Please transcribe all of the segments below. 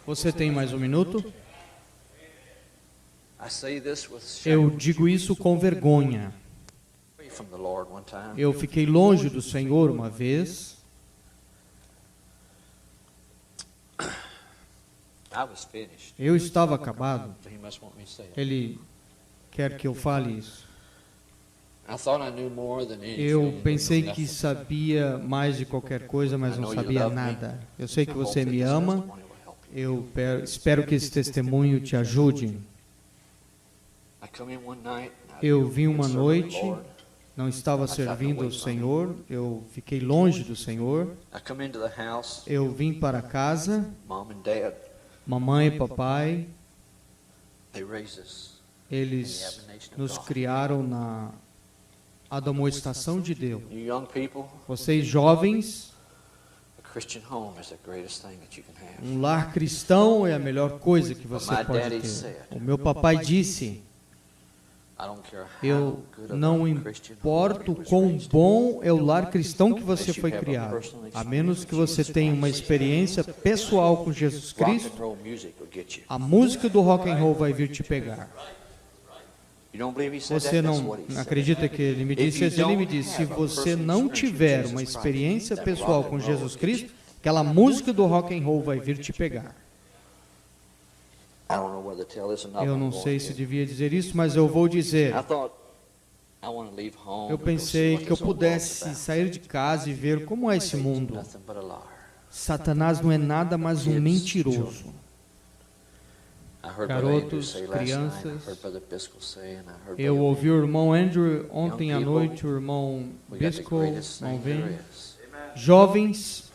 Você tem mais um minuto? Eu digo isso com vergonha. Eu fiquei longe do Senhor uma vez. Eu estava acabado. Ele quer que eu fale isso. Eu pensei que sabia mais de qualquer coisa, mas não sabia nada. Eu sei que você me ama. Eu espero que esse testemunho te ajude. Eu vim uma noite, não estava servindo ao Senhor, eu fiquei longe do Senhor. Eu vim para casa, mamãe e papai, eles nos criaram na admoestação de Deus. Vocês jovens, um lar cristão é a melhor coisa que você pode ter. O meu papai disse: eu não importo quão bom é o lar cristão que você foi criado, a menos que você tenha uma experiência pessoal com Jesus Cristo, a música do rock and roll vai vir te pegar. Você não acredita que ele me disse? Ele me disse: se você não tiver uma experiência pessoal com Jesus Cristo, aquela música do rock and roll vai vir te pegar. Eu não sei se devia dizer isso, mas eu vou dizer. Eu pensei que eu pudesse sair de casa e ver como é esse mundo. Satanás não é nada mais um mentiroso. Garotos, crianças. Eu ouvi o irmão Andrew ontem à noite, o irmão Bisco, não vem. Jovens,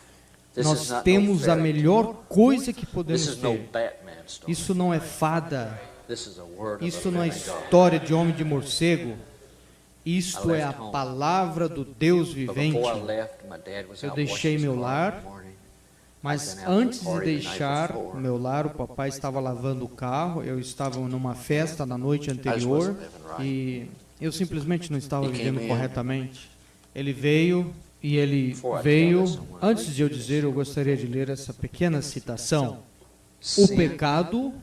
nós temos a melhor coisa que podemos ter. Isso não é fada. Isso não é história de homem de morcego. Isto é a palavra do Deus vivente. Eu deixei meu lar, mas antes de deixar meu lar, o papai estava lavando o carro. Eu estava numa festa na noite anterior e eu simplesmente não estava vivendo corretamente. Ele veio e ele veio. Antes de eu dizer, eu gostaria de ler essa pequena citação. O pecado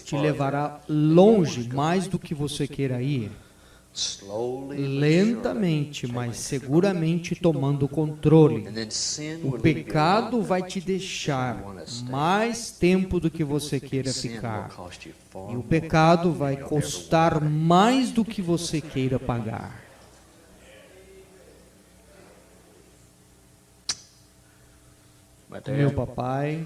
te levará longe mais do que você queira ir. Lentamente, mas seguramente tomando controle. O pecado vai te deixar mais tempo do que você queira ficar. E o pecado vai custar mais do que você queira pagar. Meu papai,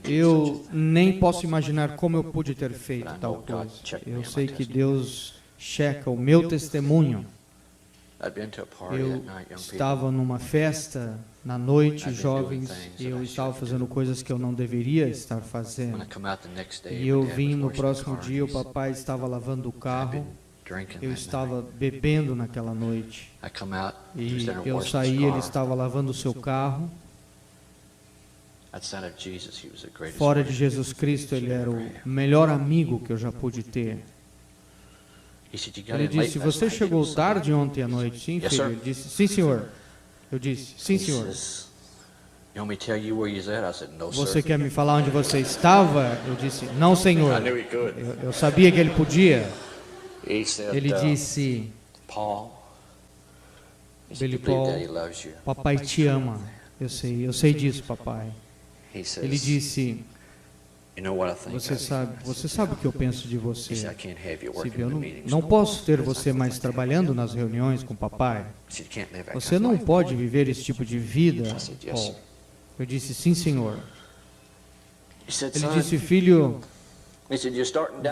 eu nem posso imaginar como eu pude ter feito tal coisa. Eu sei que Deus checa o meu testemunho. Eu estava numa festa na noite, jovens, e eu estava fazendo coisas que eu não deveria estar fazendo. E eu vim no próximo dia, o papai estava lavando o carro. Eu estava bebendo naquela noite. E eu saí, ele estava lavando o seu carro. Fora de Jesus Cristo, ele era o melhor amigo que eu já pude ter. Ele disse: você chegou tarde ontem à noite? Sim, filho. Ele disse: sim, senhor. Eu disse: sim, senhor. Você quer me falar onde você estava? Eu disse: não, senhor. Eu sabia que ele podia. Ele disse: Billy Paul, papai te ama. Eu sei disso, papai. Ele disse: você sabe o que eu penso de você. Eu não posso ter você mais trabalhando nas reuniões com o papai. Você não pode viver esse tipo de vida, Paul. Eu disse: sim, senhor. Ele disse: filho,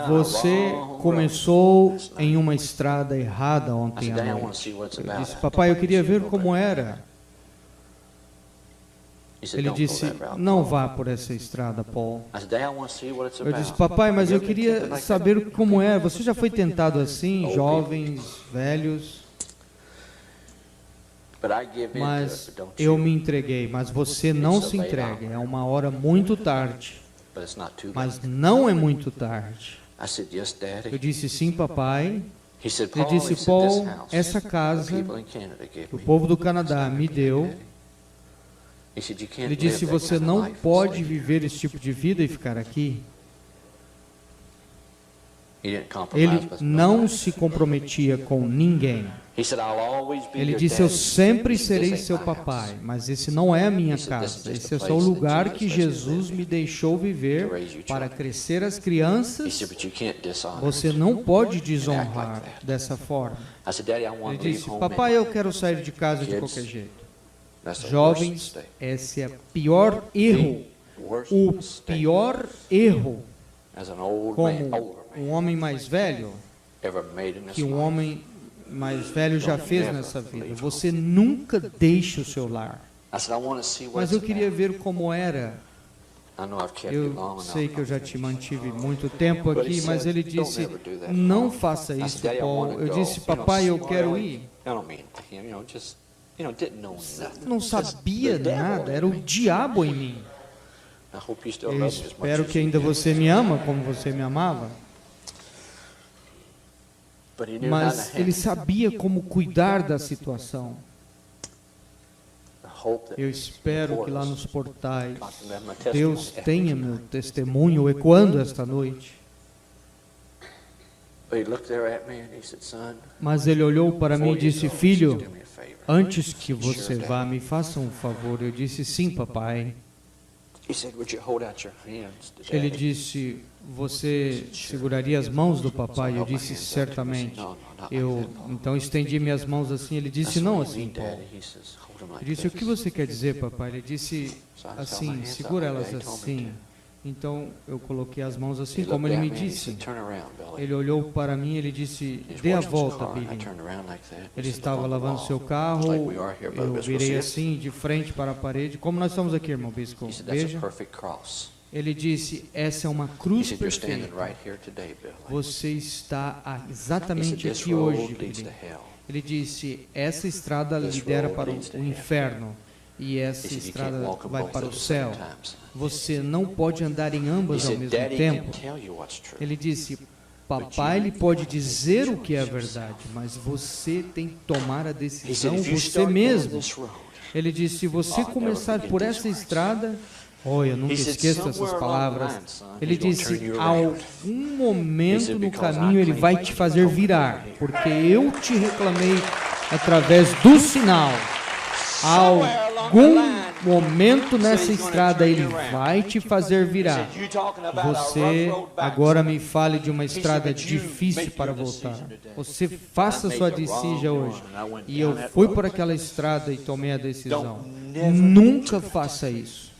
você começou em uma estrada errada ontem à noite. Eu disse: papai, eu queria ver como era. Ele disse: não vá por essa estrada, Paul. Eu disse: papai, mas eu queria saber como é. Você já foi tentado assim, jovens, velhos? Mas eu me entreguei, mas você não se entregue. É uma hora muito tarde. Mas não é muito tarde. Eu disse: sim, papai. Ele disse: Paul, essa casa que o povo do Canadá me deu, Ele disse, você não pode viver esse tipo de vida e ficar aqui. Ele não se comprometia com ninguém. Ele disse, eu sempre serei seu papai, mas esse não é a minha casa. Esse é só o lugar que Jesus me deixou viver para crescer as crianças. Você não pode desonrar dessa forma. Ele disse, papai, eu quero sair de casa de qualquer jeito. Jovens, esse é o pior erro. O pior erro como um homem mais velho que um homem mais velho já fez nessa vida. Você nunca deixa o seu lar. Mas eu queria ver como era. Eu sei que eu já te mantive muito tempo aqui, mas ele disse, não faça isso, Paul. Eu disse, papai, eu quero ir. Não sabia nada, era o diabo em mim. Eu espero que ainda você me ama como você me amava. Mas ele sabia como cuidar da situação. Eu espero que lá nos portais Deus tenha meu testemunho ecoando esta noite. Mas ele olhou para mim e disse, filho, antes que você vá, me faça um favor. Eu disse, sim, papai. Ele disse, você seguraria as mãos do papai? Eu disse, certamente. Eu então estendi minhas mãos assim. Ele disse, não assim, Paul. Eu disse, o que você quer dizer, papai? Ele disse, assim, segura elas assim. Então eu coloquei as mãos assim, como ele me disse. Ele olhou para mim e ele disse, dê a volta, Billy. Ele estava lavando seu carro, eu virei assim, de frente para a parede, como nós estamos aqui, irmão Bisco. Veja. Ele disse, essa é uma cruz perfeita. Você está exatamente aqui hoje, Billy. Ele disse, essa estrada lidera para o inferno. E essa estrada vai para o céu. Você não pode andar em ambas ao mesmo tempo. Ele disse, papai, ele pode dizer o que é a verdade, mas você tem que tomar a decisão você mesmo. Ele disse, se você começar por essa estrada, eu nunca esqueço essas palavras. Ele disse, a algum momento no caminho ele vai te fazer virar, porque eu te reclamei através do sinal. Algum momento nessa estrada ele vai te fazer virar. Você agora me fale de uma estrada difícil para voltar. Você faça sua decisão hoje. E eu fui por aquela estrada e tomei a decisão. Nunca faça isso.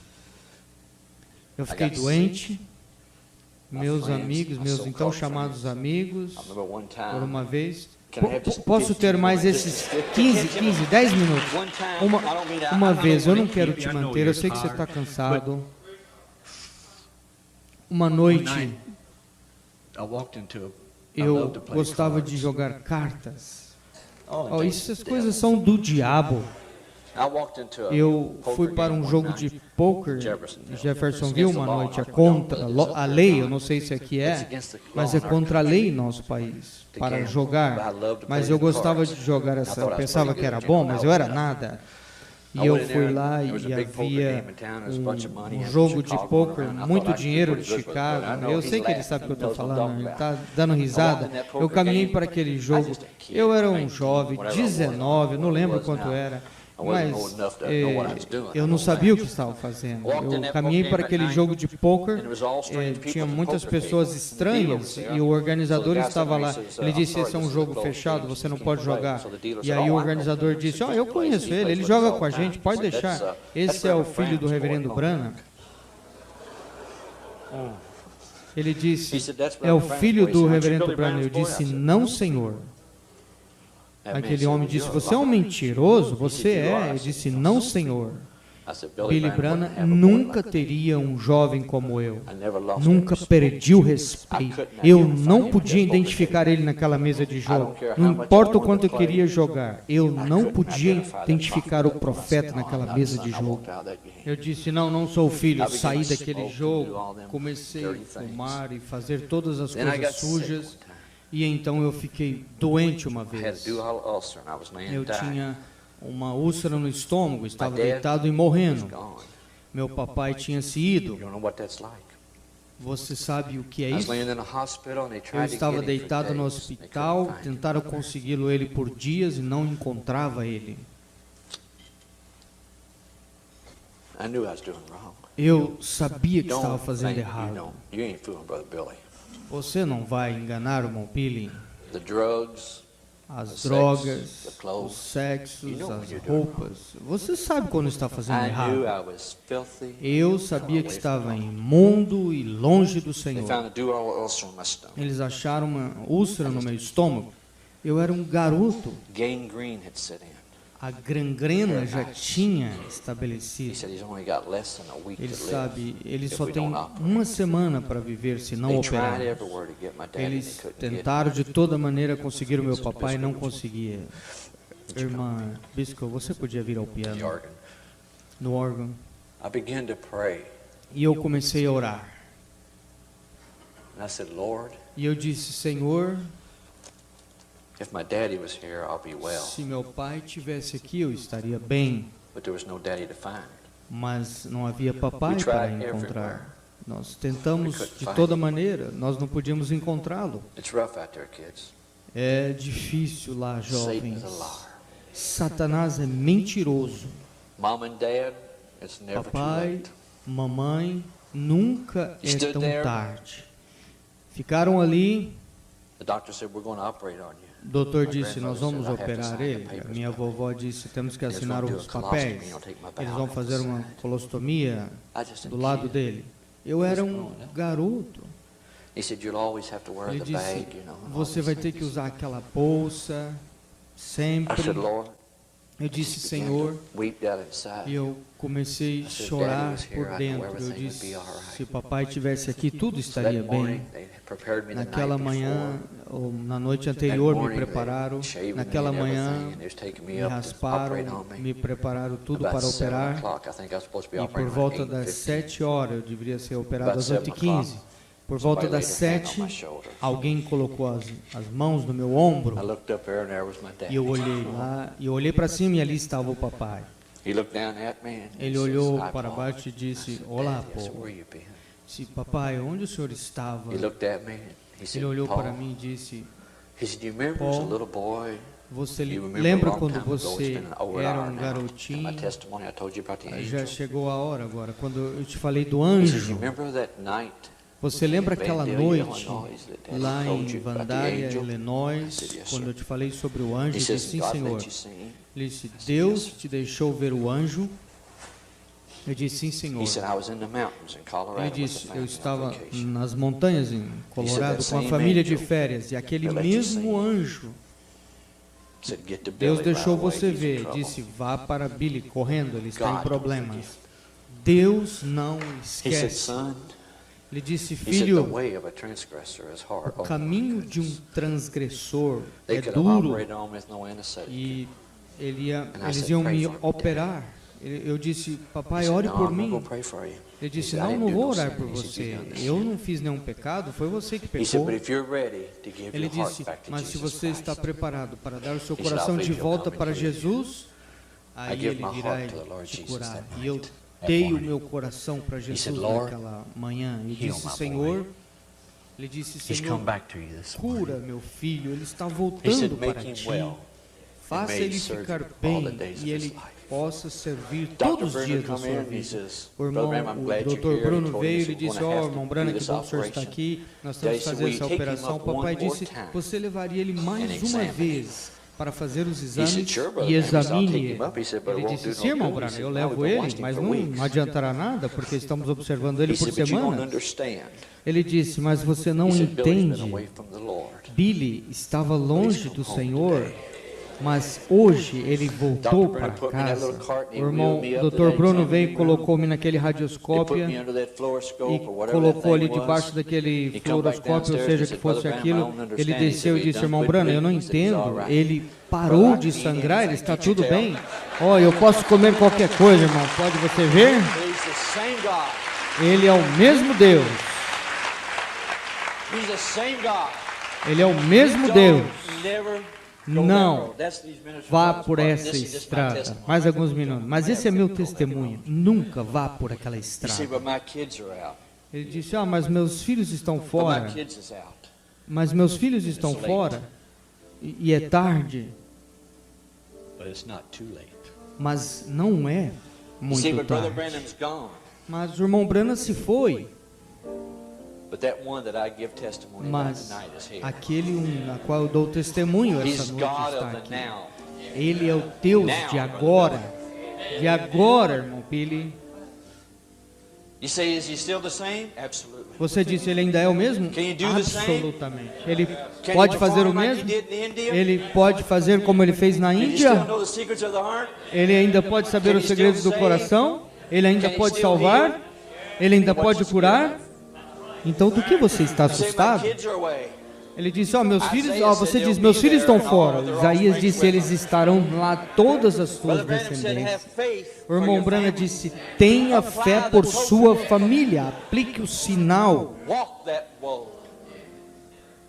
Eu fiquei doente. Meus amigos, meus então chamados amigos, por uma vez... Posso ter mais esses 10 minutos? Uma vez, eu não quero te manter, eu sei que você está cansado. Uma noite, eu gostava de jogar cartas. Essas coisas são do diabo. Eu fui para um jogo de poker em Jeffersonville uma noite. É contra a lei, eu não sei se aqui é, mas é contra a lei em nosso país para jogar. Mas eu gostava de jogar essa, eu pensava que era bom, mas eu era nada. E eu fui lá e havia um jogo de poker, muito dinheiro de Chicago. Eu sei que ele sabe o que eu estou falando, ele está dando risada. Eu caminhei para aquele jogo, eu era um jovem, 19, não lembro quanto era. Mas eu não sabia o que estava fazendo. Eu caminhei para aquele jogo de poker, tinha muitas pessoas estranhas e o organizador estava lá. Ele disse, esse é um jogo fechado, você não pode jogar. E aí o organizador disse, eu conheço ele joga com a gente, pode deixar. Esse é o filho do reverendo Branham. Ele disse, é o filho do reverendo Branham. Eu disse, não, senhor. Aquele homem disse, você é um mentiroso? Você é? Eu disse, não, senhor. Billy Branham nunca teria um jovem como eu. Nunca perdi o respeito. Eu não podia identificar ele naquela mesa de jogo. Não importa o quanto eu queria jogar. Eu não podia identificar o profeta naquela mesa de jogo. Eu disse, não sou o filho. Saí daquele jogo. Comecei a fumar e fazer todas as coisas sujas. E então eu fiquei doente uma vez. Eu tinha uma úlcera no estômago, estava deitado e morrendo. Meu papai tinha se ido. Você sabe o que é isso? Eu estava deitado no hospital, tentaram consegui-lo ele por dias e não encontrava ele. Eu sabia que estava fazendo errado. Você não vai enganar o irmão Billy. As drogas, os sexos, as roupas. Você sabe quando está fazendo errado. Eu sabia que estava imundo e longe do Senhor. Eles acharam uma úlcera no meu estômago. Eu era um garoto. A gangrena já tinha estabelecido. Ele só tem uma semana para viver se não operar. Eles tentaram de toda maneira conseguir o meu papai e não conseguia. Irmã Bisco, você podia vir ao piano, no órgão. E eu comecei a orar. E eu disse, Senhor, se meu pai estivesse aqui, eu estaria bem. Mas não havia papai para encontrar. Nós tentamos de toda maneira, nós não podíamos encontrá-lo. É difícil lá, jovens. Satanás é mentiroso. Papai, mamãe, nunca é tão tarde. Ficaram ali. O doutor disse, nós vamos operar ele. A minha vovó disse, temos que assinar os papéis. Eles vão fazer uma colostomia do lado dele. Eu era um garoto. Ele disse, você vai ter que usar aquela bolsa sempre. Eu disse, Senhor, e eu comecei a chorar por dentro. Eu disse, se o papai estivesse aqui, tudo estaria bem. Naquela manhã, ou na noite anterior, me prepararam. Naquela manhã, me rasparam, me prepararam tudo para operar. E por volta das 7 horas, eu deveria ser operado às 8h15. Por volta das 7, alguém colocou as mãos no meu ombro. E eu olhei lá, e eu olhei para cima e ali estava o papai. Ele olhou para baixo e disse, olá, Paul. Disse, papai, onde o senhor estava? Ele olhou para mim e disse, Paul, você lembra quando você era um garotinho? Já chegou a hora agora, quando eu te falei do anjo. Você lembra aquela noite lá em Vandalia, Illinois, quando eu te falei sobre o anjo? Ele disse, sim, Senhor. Ele disse, Deus te deixou ver o anjo? Eu disse, sim, Senhor. Ele disse, eu estava nas montanhas em Colorado com a família de férias, e aquele mesmo anjo, Deus deixou você ver. Disse, vá para Billy, correndo, ele está em problemas. Deus não esquece. Ele disse, filho, o caminho de um transgressor é duro, e eles iam me operar. Eu disse, papai, ore por mim. Ele disse, não vou orar por você. Eu não fiz nenhum pecado, foi você que pecou. Ele disse, mas se você está preparado para dar o seu coração de volta para Jesus, aí ele virá te curar. E eu dei o meu coração para Jesus naquela manhã. E disse, Senhor, cura meu filho, ele está voltando para ti. Faça ele ficar bem e ele possa servir todos os dias da sua vida. O doutor Bruno veio e disse, irmão Branham, que bom que o senhor está aqui, nós temos que fazer essa operação. O papai disse, você levaria ele mais uma vez para fazer os exames e examine ele. Ele disse, sim, irmão Branham, eu levo ele, mas não adiantará nada, porque estamos observando ele por semana. Ele disse, mas você não entende. Billy estava longe do Senhor, mas hoje ele voltou para casa. O irmão Dr. Bruno veio e colocou-me naquele radioscópio e colocou ali debaixo daquele fluoroscópio, ou seja, que fosse aquilo. Ele desceu e disse, irmão Bruno, eu não entendo. Ele parou de sangrar, ele está tudo bem. Eu posso comer qualquer coisa, irmão. Pode você ver? Ele é o mesmo Deus. Ele é o mesmo Deus. não vá por essa estrada. Mais alguns minutos. Mas esse é meu testemunho. Nunca vá por aquela estrada. Ele disse, mas meus filhos estão fora. Mas meus filhos estão fora. E é tarde. Mas não é muito tarde. Mas o irmão Branham se foi. Mas aquele na qual eu dou testemunho essa noite está aqui. Ele é o Deus de agora. De agora, irmão Billy. Você disse, ele ainda é o mesmo? Absolutamente. Ele pode fazer o mesmo? Ele pode fazer como ele fez na Índia? Ele ainda pode saber os segredos do coração? Ele ainda pode salvar? Ele ainda pode curar? Então, do que você está assustado? Ele disse, meus filhos, você diz, meus filhos estão fora. Isaías disse, eles estarão lá, todas as suas descendências. O irmão Branham disse, tenha fé por sua família, aplique o sinal.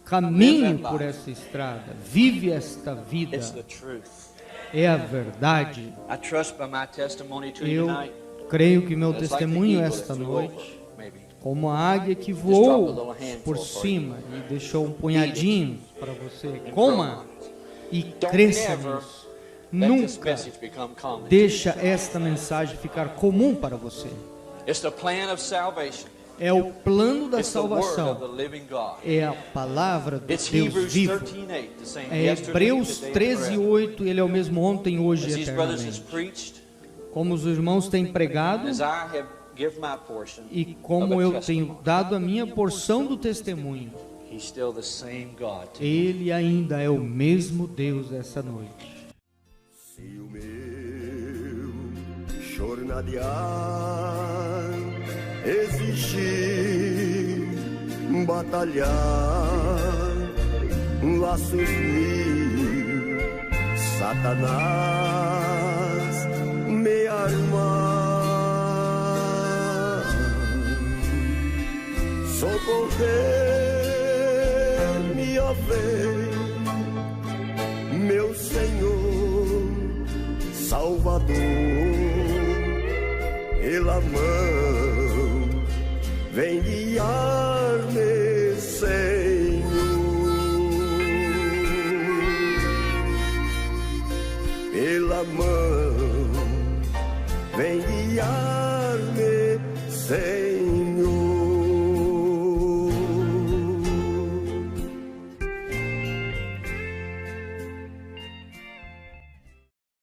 Caminhe por essa estrada, vive esta vida. É a verdade. Eu creio que meu testemunho esta noite, como a águia que voou por cima e deixou um punhadinho para você, coma e cresça nisso. Nunca deixa esta mensagem ficar comum para você. É o plano da salvação. É a palavra do Deus vivo. É Hebreus 13:8. Ele é o mesmo ontem, hoje e eternamente. Como os irmãos têm pregado, e como eu tenho dado a minha porção do testemunho, Ele ainda é o mesmo Deus essa noite. Se o meu jornadear exigir, batalhar, laços mil, Satanás me armar, socorrer-me, ó vez, meu Senhor, Salvador, pela mão, vem guiar-me, Senhor, pela mão, vem guiar-me, Senhor.